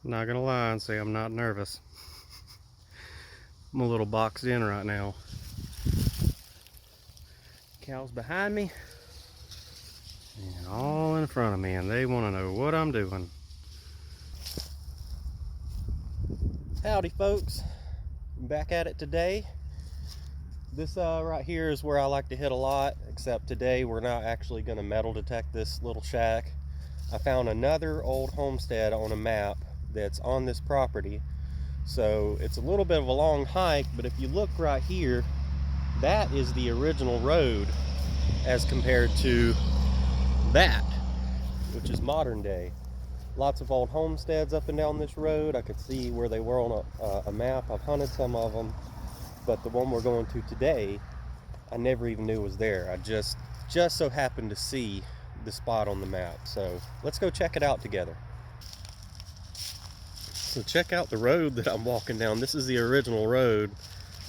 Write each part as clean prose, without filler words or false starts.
Not gonna lie and say I'm not nervous. I'm a little boxed in right now. Cows behind me and all in front of me, and they want to know what I'm doing. Howdy folks, I'm back at it today. This right here is where I like to hit a lot, except today we're not actually going to metal detect this little shack. I found another old homestead on a map that's on this property, so it's a little bit of a long hike, but if you look right here, that is the original road as compared to that, which is modern day. Lots of old homesteads up and down this road. I could see where they were on a map. I've hunted some of them, but the one we're going to today, I never even knew was there. I just so happened to see the spot on the map. So let's go check it out together. So check out the road that I'm walking down. This is the original road.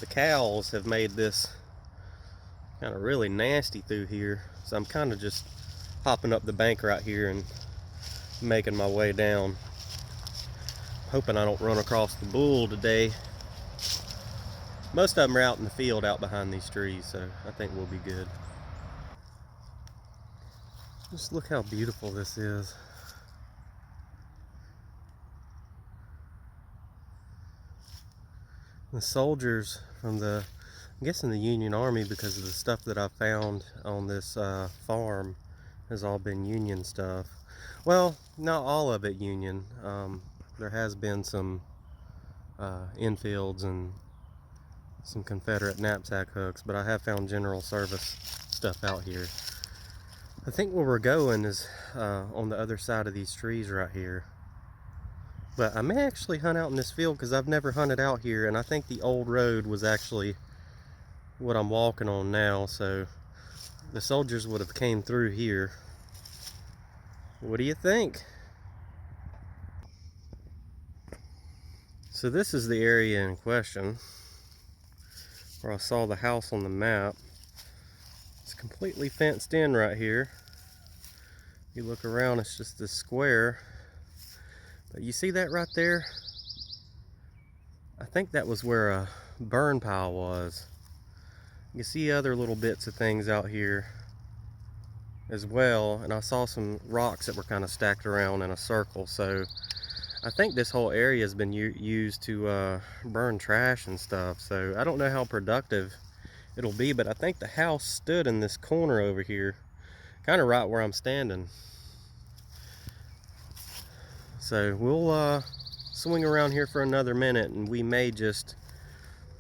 The cows have made this kind of really nasty through here. So I'm kind of just hopping up the bank right here and making my way down. Hoping I don't run across the bull today. Most of them are out in the field out behind these trees, so I think we'll be good. Just look how beautiful this is. The soldiers from the, I'm guessing the Union Army, because of the stuff that I found on this farm has all been Union stuff. Well, not all of it Union. There has been some infields and some Confederate knapsack hooks, but I have found general service stuff out here. I think where we're going is on the other side of these trees right here. But I may actually hunt out in this field because I've never hunted out here, and I think the old road was actually what I'm walking on now, so the soldiers would have came through here. What do you think? So this is the area in question where I saw the house on the map. It's completely fenced in right here. You look around, it's just this square. But you see that right there? I think that was where a burn pile was. You can see other little bits of things out here as well. And I saw some rocks that were kind of stacked around in a circle. So I think this whole area has been used to burn trash and stuff. So I don't know how productive it'll be, but I think the house stood in this corner over here, kind of right where I'm standing. So we'll swing around here for another minute, and we may just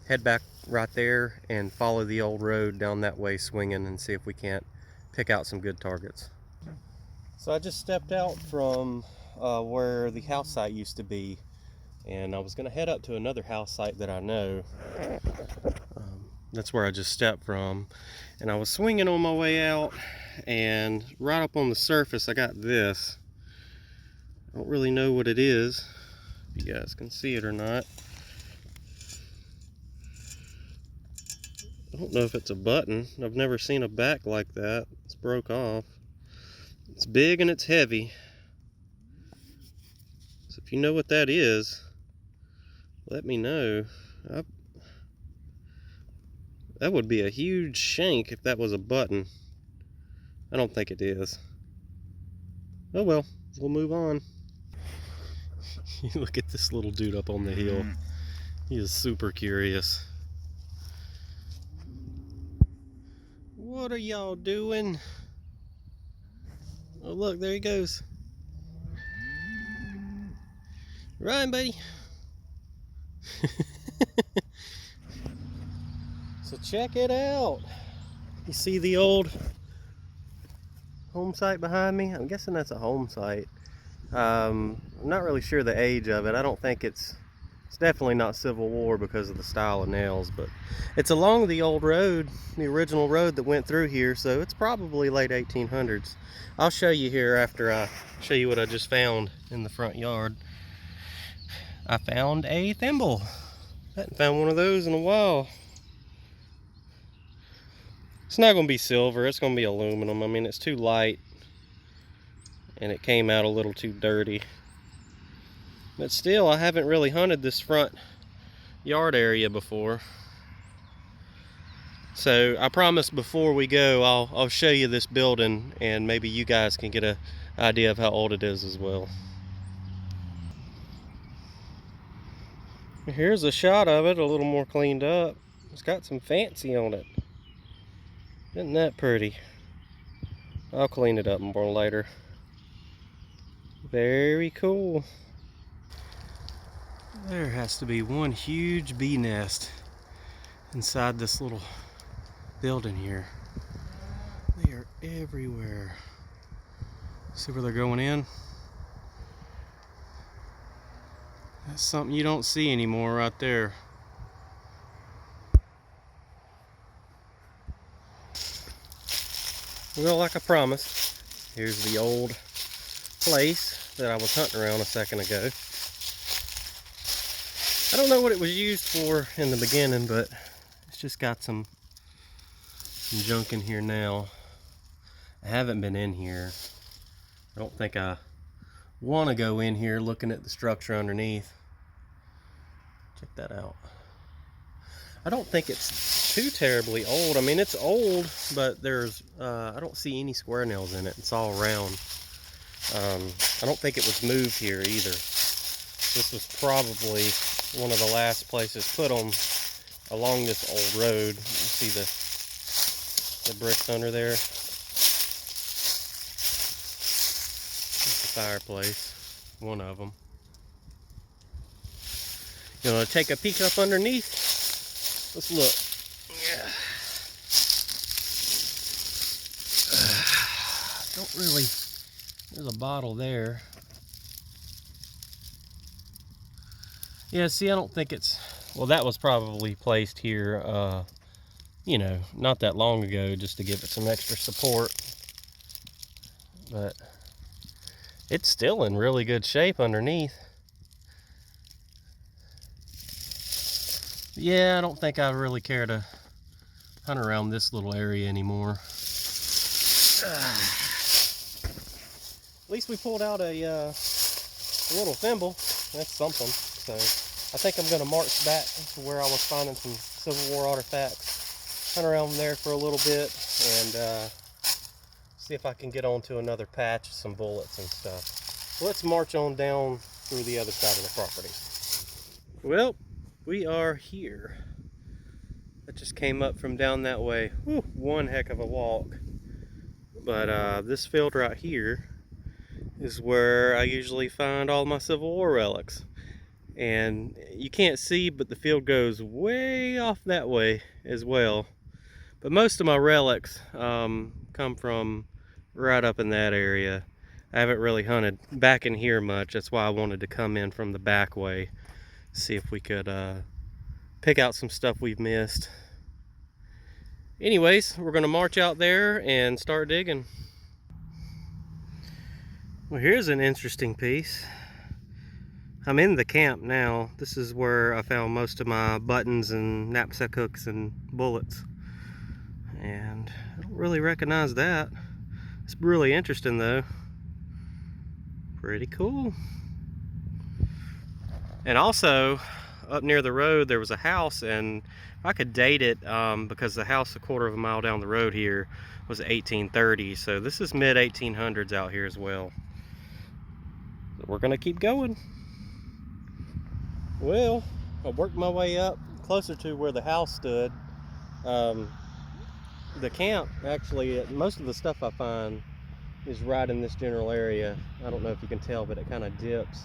head back right there and follow the old road down that way swinging and see if we can't pick out some good targets. So I just stepped out from where the house site used to be, and I was going to head up to another house site that I know. That's where I just stepped from, and I was swinging on my way out, and right up on the surface I got this. I don't really know what it is, if you guys can see it or not. I don't know if it's a button. I've never seen a back like that. It's broke off. It's big and it's heavy. So if you know what that is, let me know. That would be a huge shank if that was a button. I don't think it is. Oh well, we'll move on. Look at this little dude up on the hill. He is super curious. What are y'all doing? Oh look, there he goes. Run, buddy. So check it out. You see the old home site behind me? I'm guessing that's a home site. I'm not really sure the age of it. I don't think it's definitely not Civil War because of the style of nails, but it's along the old road, the original road that went through here, so it's probably late 1800s. I'll show you here after I show you what I just found in the front yard. I found a thimble. I hadn't found one of those in a while. It's not going to be silver, it's going to be aluminum. I mean, it's too light and it came out a little too dirty. But still, I haven't really hunted this front yard area before. So I promise before we go, I'll show you this building, and maybe you guys can get an idea of how old it is as well. Here's a shot of it, a little more cleaned up. It's got some fancy on it. Isn't that pretty? I'll clean it up more later. Very cool. There has to be one huge bee nest inside this little building here. They are everywhere. See where they're going in? That's something you don't see anymore right there. Well, like I promised, here's the old place that I was hunting around a second ago. I don't know what it was used for in the beginning, but it's just got some junk in here now. I haven't been in here. I don't think I want to go in here looking at the structure underneath. Check that out. I don't think it's too terribly old. I mean, it's old, but there's I don't see any square nails in it. It's all round. I don't think it was moved here either. This was probably one of the last places put on along this old road. You see the bricks under there? It's the fireplace, one of them. You want to take a peek up underneath? Let's look. Yeah. Don't really, there's a bottle there. Yeah, see, I don't think it's, well, that was probably placed here, you know, not that long ago, just to give it some extra support. But it's still in really good shape underneath. Yeah, I don't think I really care to hunt around this little area anymore. At least we pulled out a little thimble. That's something. So I think I'm going to march back to where I was finding some Civil War artifacts, hunt around there for a little bit, and see if I can get onto another patch, some bullets and stuff. Let's march on down through the other side of the property. Well, we are here. I just came up from down that way. Whew, one heck of a walk. But this field right here is where I usually find all my Civil War relics. And you can't see, but the field goes way off that way as well. But most of my relics come from right up in that area. I haven't really hunted back in here much. That's why I wanted to come in from the back way. See if we could pick out some stuff we've missed. Anyways, we're gonna march out there and start digging. Well, here's an interesting piece. I'm in the camp now. This is where I found most of my buttons and knapsack hooks and bullets. And I don't really recognize that. It's really interesting though. Pretty cool. And also, up near the road, there was a house, and I could date it because the house a quarter of a mile down the road here was 1830. So this is mid-1800s out here as well. So we're gonna keep going. Well, I worked my way up closer to where the house stood. The camp, actually, most of the stuff I find is right in this general area. I don't know if you can tell, but it kind of dips.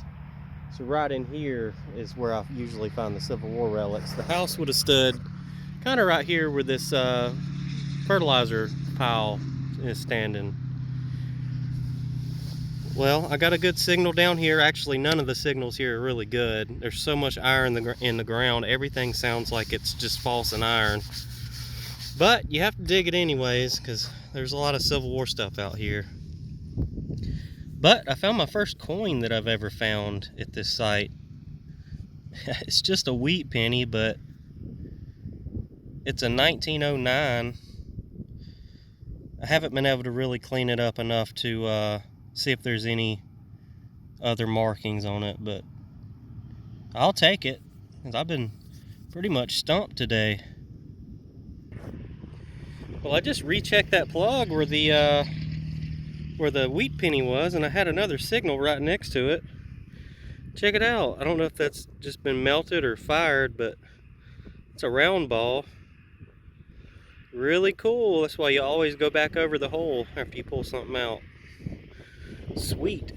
So right in here is where I usually find the Civil War relics. The house would have stood kind of right here where this fertilizer pile is standing. Well, I got a good signal down here. Actually, none of the signals here are really good. There's so much iron in the ground. Everything sounds like it's just false and iron. But you have to dig it anyways, because there's a lot of Civil War stuff out here. But I found my first coin that I've ever found at this site. It's just a wheat penny, but it's a 1909. I haven't been able to really clean it up enough to see if there's any other markings on it, but I'll take it, because I've been pretty much stumped today. Well, I just rechecked that plug where the wheat penny was, and I had another signal right next to it. Check it out. I don't know if that's just been melted or fired, but it's a round ball. Really cool. That's why you always go back over the hole after you pull something out. Sweet.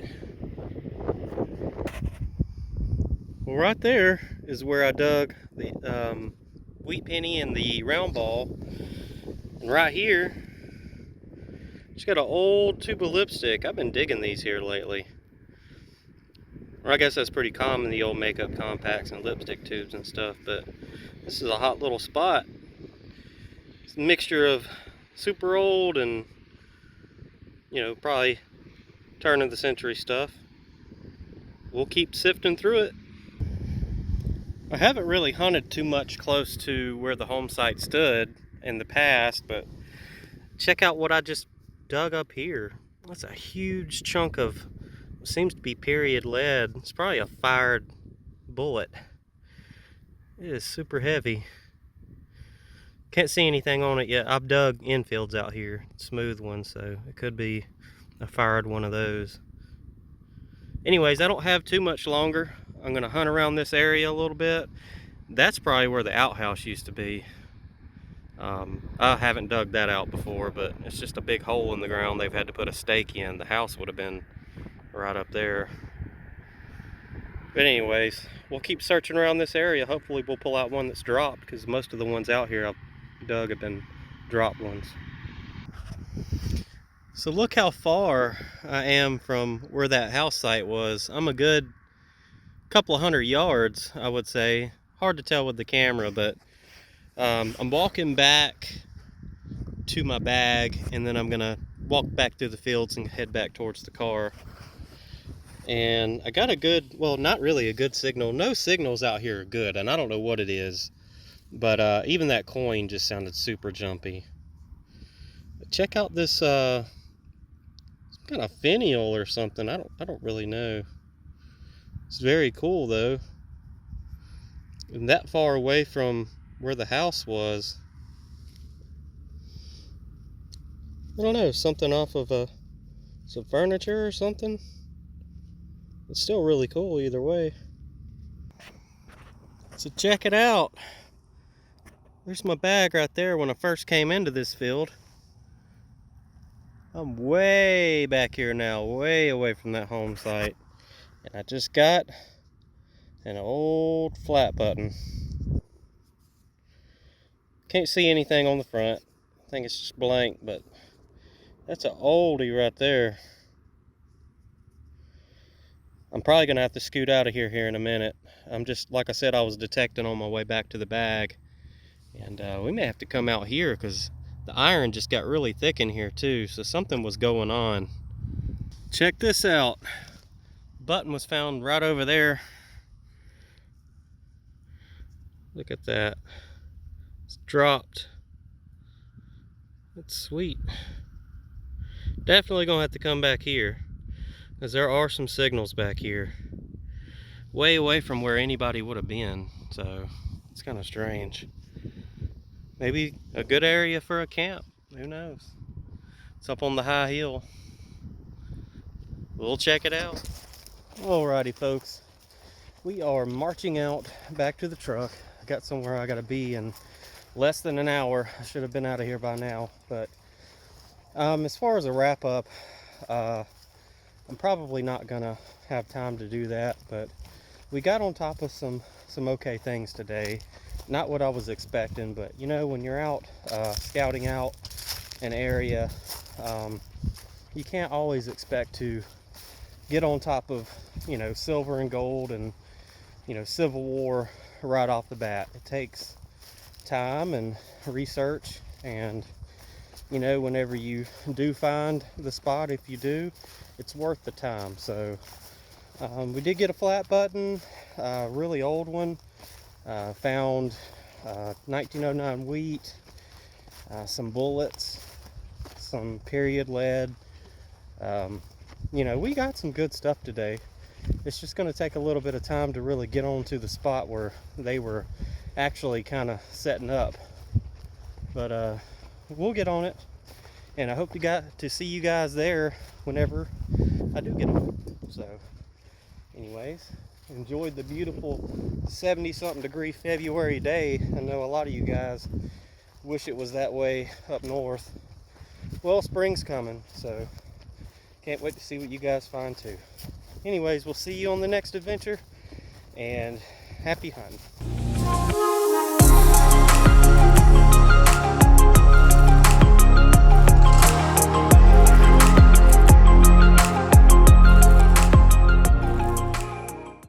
Well, right there is where I dug the wheat penny and the round ball. And right here, just got an old tube of lipstick. I've been digging these here lately. Or I guess that's pretty common, the old makeup compacts and lipstick tubes and stuff, but this is a hot little spot. It's a mixture of super old and, you know, probably turn of the century stuff. We'll keep sifting through it. I haven't really hunted too much close to where the home site stood in the past, but check out what I just dug up here. That's a huge chunk of, seems to be period lead. It's probably a fired bullet. It is super heavy. Can't see anything on it yet. I've dug infields out here, smooth ones, so it could be a fired one of those. Anyways, I don't have too much longer. I'm gonna hunt around this area a little bit. That's probably where the outhouse used to be. I haven't dug that out before, but it's just a big hole in the ground they've had to put a stake in. The house would have been right up there. But anyways, we'll keep searching around this area. Hopefully we'll pull out one that's dropped, because most of the ones out here I've dug have been dropped ones. So look how far I am from where that house site was. I'm a good couple of 100 yards, I would say. Hard to tell with the camera, but I'm walking back to my bag, and then I'm gonna walk back through the fields and head back towards the car. And I got a good, well, not really a good signal. No signals out here are good, and I don't know what it is, but even that coin just sounded super jumpy. But check out this some kind of finial or something. I don't really know. It's very cool though. And that far away from where the house was. I don't know, something off of some furniture or something. It's still really cool either way. So check it out. There's my bag right there when I first came into this field. I'm way back here now, way away from that home site. And I just got an old flat button. Can't see anything on the front. I think it's just blank, but that's an oldie right there. I'm probably gonna have to scoot out of here in a minute. I'm just, like I said, I was detecting on my way back to the bag. And we may have to come out here because the iron just got really thick in here too. So something was going on. Check this out. Button was found right over there. Look at that. It's dropped. That's sweet. Definitely gonna have to come back here, because there are some signals back here. Way away from where anybody would have been. So it's kind of strange. Maybe a good area for a camp. Who knows? It's up on the high hill. We'll check it out. Alrighty folks, we are marching out back to the truck. I got somewhere I gotta be in less than an hour. I should have been out of here by now, but as far as a wrap up, I'm probably not gonna have time to do that, but we got on top of some okay things today. Not what I was expecting, but you know, when you're out scouting out an area, you can't always expect to get on top of, you know, silver and gold and, you know, Civil War right off the bat. It takes time and research, and you know, whenever you do find the spot, if you do, it's worth the time. So we did get a flat button, really old one. Found 1909 wheat, some bullets, some period lead. You know, we got some good stuff today. it's just going to take a little bit of time to really get onto the spot where they were actually kind of setting up. But we'll get on it, and I hope to see you guys there whenever I do get on it. So anyways, enjoyed the beautiful 70-something degree February day. I know a lot of you guys wish it was that way up north. Well, spring's coming, so can't wait to see what you guys find too. Anyways, we'll see you on the next adventure, and happy hunting.